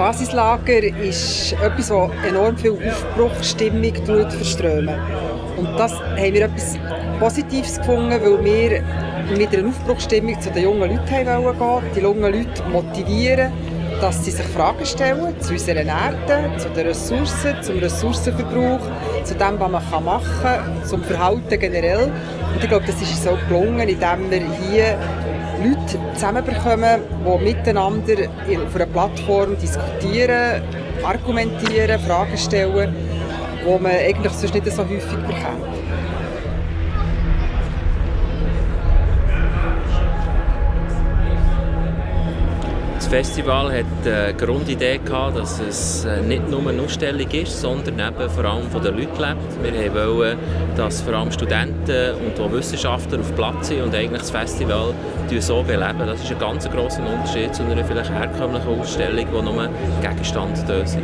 Basislager ist etwas, das enorm viel Aufbruchsstimmung verströmen. Und das haben wir etwas Positives gefunden, weil wir mit einer Aufbruchsstimmung zu den jungen Leuten gehen wollten, die jungen Leute motivieren, dass sie sich Fragen stellen zu unseren Erden, zu den Ressourcen, zum Ressourcenverbrauch, zu dem, was man machen kann, zum Verhalten generell. Und ich glaube, das ist so gelungen, indem wir hier Leute zusammenbekommen, die miteinander auf einer Plattform diskutieren, argumentieren, Fragen stellen, die man eigentlich sonst nicht so häufig bekommt. Das Festival hat eine Grundidee gehabt, dass es nicht nur eine Ausstellung ist, sondern eben vor allem von den Leuten lebt. Wir wollten, dass vor allem Studenten und auch Wissenschaftler auf Platz sind und eigentlich das Festival so beleben. Das ist ein ganz grosser Unterschied zu einer vielleicht herkömmlichen Ausstellung, die nur Gegenstand sind.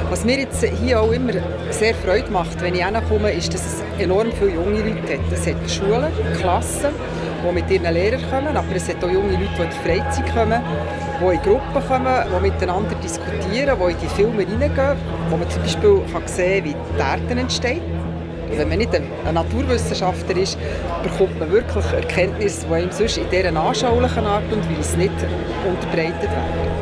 Was mir jetzt hier auch immer sehr Freude macht, wenn ich herkomme, ist, dass es enorm viele junge Leute hat. Es hat Schulen, Klassen, die mit ihren Lehrern kommen, aber es hat auch junge Leute, die in die Freizeit kommen, die in Gruppen kommen, die miteinander diskutieren, die in die Filme hineingehen, wo man zum Beispiel kann sehen kann, wie die Erde entsteht. Wenn man nicht ein Naturwissenschaftler ist, bekommt man wirklich Erkenntnisse, die einem sonst in dieser anschaulichen Art und Weise nicht unterbreitet werden.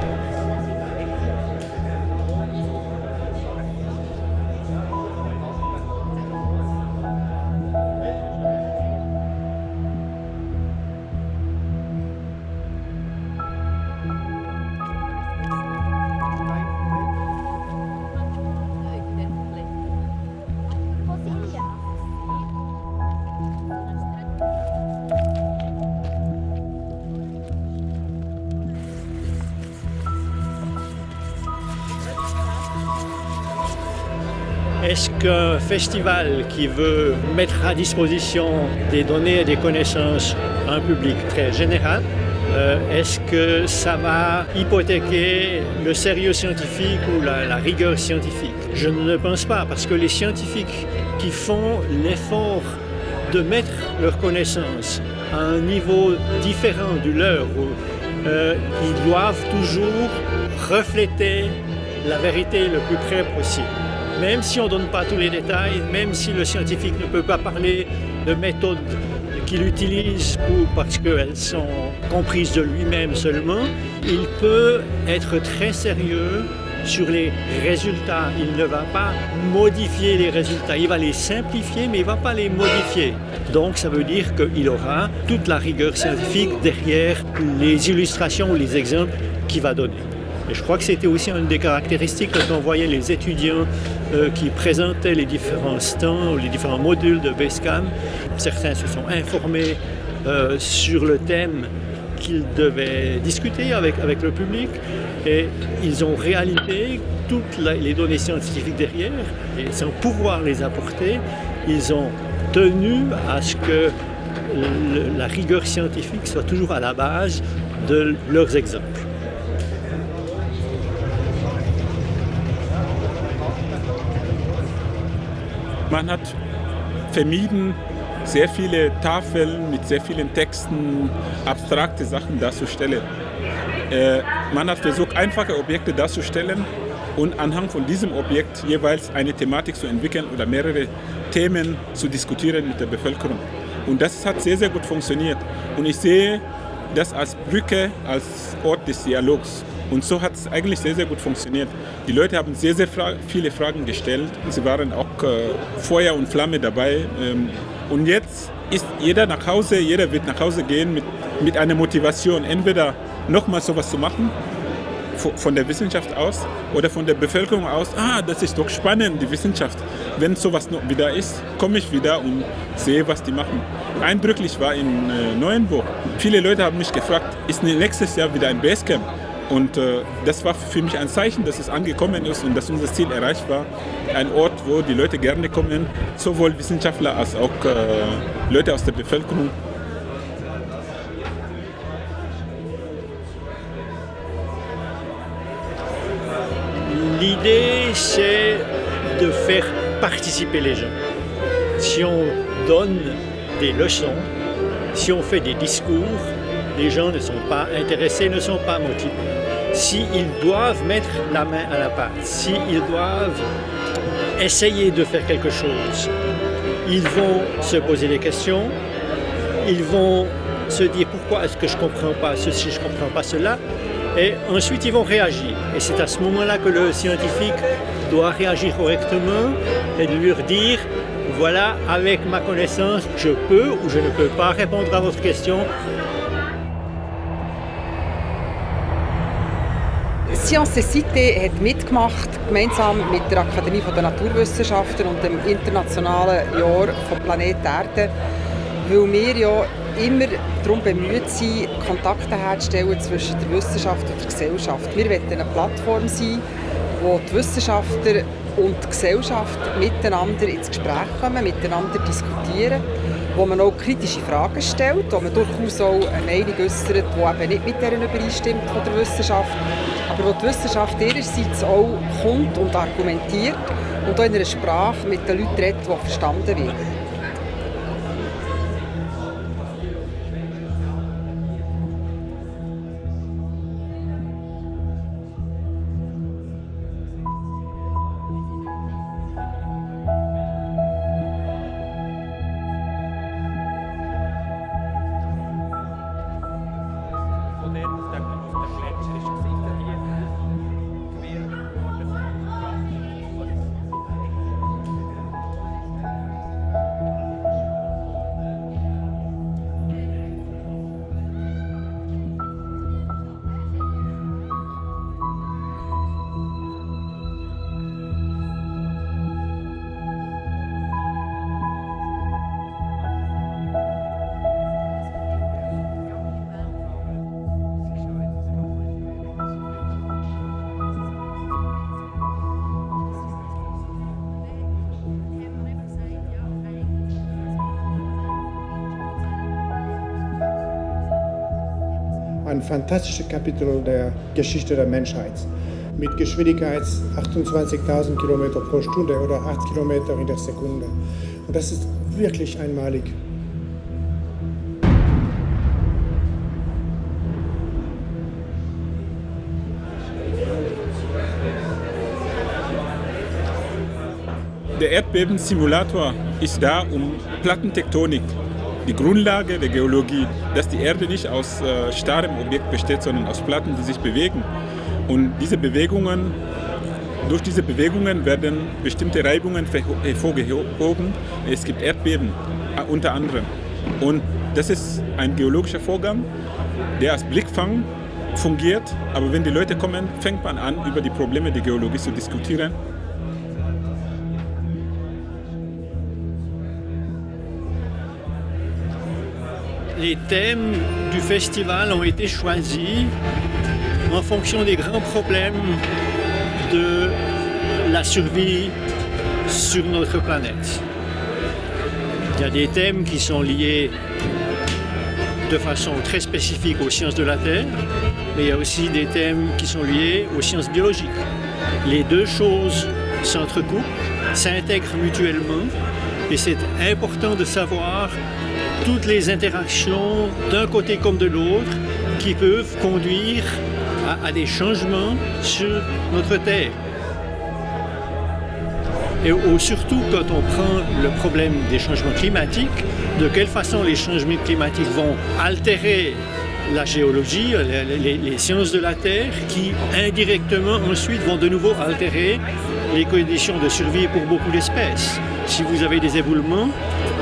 Est-ce qu'un festival qui veut mettre à disposition des données et des connaissances à un public très général, est-ce que ça va hypothéquer le sérieux scientifique ou la rigueur scientifique? Je ne le pense pas, parce que les scientifiques qui font l'effort de mettre leurs connaissances à un niveau différent du leur, ils doivent toujours refléter la vérité le plus près possible. Même si on ne donne pas tous les détails, même si le scientifique ne peut pas parler de méthodes qu'il utilise parce qu'elles sont comprises de lui-même seulement, il peut être très sérieux sur les résultats. Il ne va pas modifier les résultats, il va les simplifier, mais il ne va pas les modifier. Donc ça veut dire qu'il aura toute la rigueur scientifique derrière les illustrations ou les exemples qu'il va donner. Et je crois que c'était aussi une des caractéristiques quand on voyait les étudiants qui présentaient les différents stands, les différents modules de Basecamp. Certains se sont informés sur le thème qu'ils devaient discuter avec le public et ils ont réalisé toutes les données scientifiques derrière et sans pouvoir les apporter, ils ont tenu à ce que la rigueur scientifique soit toujours à la base de leurs exemples. Man hat vermieden, sehr viele Tafeln mit sehr vielen Texten, abstrakte Sachen darzustellen. Man hat versucht, einfache Objekte darzustellen und anhand von diesem Objekt jeweils eine Thematik zu entwickeln oder mehrere Themen zu diskutieren mit der Bevölkerung. Und das hat sehr, sehr gut funktioniert. Und ich sehe das als Brücke, als Ort des Dialogs. Und so hat es eigentlich sehr, sehr gut funktioniert. Die Leute haben sehr, sehr viele Fragen gestellt. Sie waren auch Feuer und Flamme dabei. Und jetzt ist jeder wird nach Hause gehen mit einer Motivation, entweder nochmal sowas zu machen, von der Wissenschaft aus oder von der Bevölkerung aus. Das ist doch spannend, die Wissenschaft. Wenn sowas noch wieder ist, komme ich wieder und sehe, was die machen. Eindrücklich war in Neuenburg. Viele Leute haben mich gefragt, ist nächstes Jahr wieder ein Basecamp? Und das war für mich ein Zeichen, dass es angekommen ist und dass unser Ziel erreicht war. Ein Ort, wo die Leute gerne kommen, sowohl Wissenschaftler als auch Leute aus der Bevölkerung. L'idée, c'est de faire participer les gens. Si on donne des leçons, si on fait des discours, les gens ne sont pas intéressés, ne sont pas motivés. S'ils doivent mettre la main à la pâte, s'ils doivent essayer de faire quelque chose, ils vont se poser des questions, ils vont se dire pourquoi est-ce que je ne comprends pas ceci, je ne comprends pas cela, et ensuite ils vont réagir. Et c'est à ce moment-là que le scientifique doit réagir correctement et de leur dire voilà, avec ma connaissance, je peux ou je ne peux pas répondre à votre question. Sciences et Cité hat mitgemacht, gemeinsam mit der Akademie der Naturwissenschaften und dem Internationalen Jahr von Planet Erde, weil wir ja immer darum bemüht sind, Kontakte herzustellen zwischen der Wissenschaft und der Gesellschaft. Wir wollen eine Plattform sein, wo die Wissenschaftler und die Gesellschaft miteinander ins Gespräch kommen, miteinander diskutieren, wo man auch kritische Fragen stellt, wo man durchaus auch eine Meinung äußert, die eben nicht mit deren übereinstimmt von der Wissenschaft, aber wo die Wissenschaft ihrerseits auch kommt und argumentiert und auch in einer Sprache mit den Leuten redet, die verstanden wird. Ein fantastisches Kapitel der Geschichte der Menschheit. Mit Geschwindigkeit 28.000 Kilometer pro Stunde oder 8 Kilometer in der Sekunde. Und das ist wirklich einmalig. Der Erdbebensimulator ist da, um Plattentektonik, die Grundlage der Geologie, dass die Erde nicht aus starrem Objekt besteht, sondern aus Platten, die sich bewegen. Und durch diese Bewegungen werden bestimmte Reibungen hervorgehoben. Es gibt Erdbeben, unter anderem. Und das ist ein geologischer Vorgang, der als Blickfang fungiert. Aber wenn die Leute kommen, fängt man an, über die Probleme der Geologie zu diskutieren. Les thèmes du festival ont été choisis en fonction des grands problèmes de la survie sur notre planète. Il y a des thèmes qui sont liés de façon très spécifique aux sciences de la Terre, mais il y a aussi des thèmes qui sont liés aux sciences biologiques. Les deux choses s'entrecoupent, s'intègrent mutuellement, et c'est important de savoir toutes les interactions d'un côté comme de l'autre qui peuvent conduire à des changements sur notre Terre. Et surtout quand on prend le problème des changements climatiques, de quelle façon les changements climatiques vont altérer la géologie, les sciences de la Terre, qui indirectement ensuite vont de nouveau altérer les conditions de survie pour beaucoup d'espèces. Si vous avez des éboulements,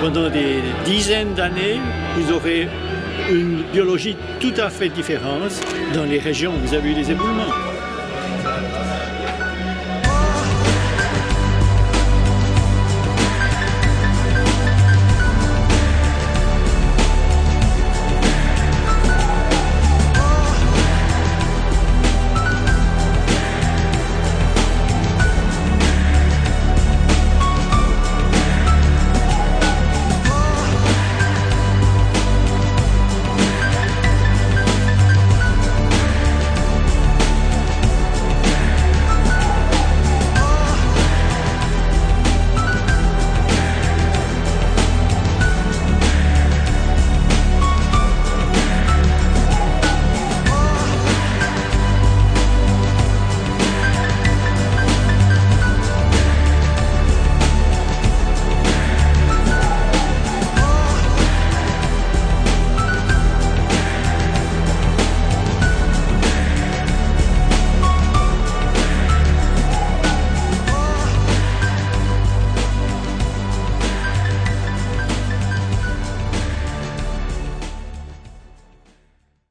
pendant des dizaines d'années, vous aurez une biologie tout à fait différente dans les régions où vous avez eu des éboulements.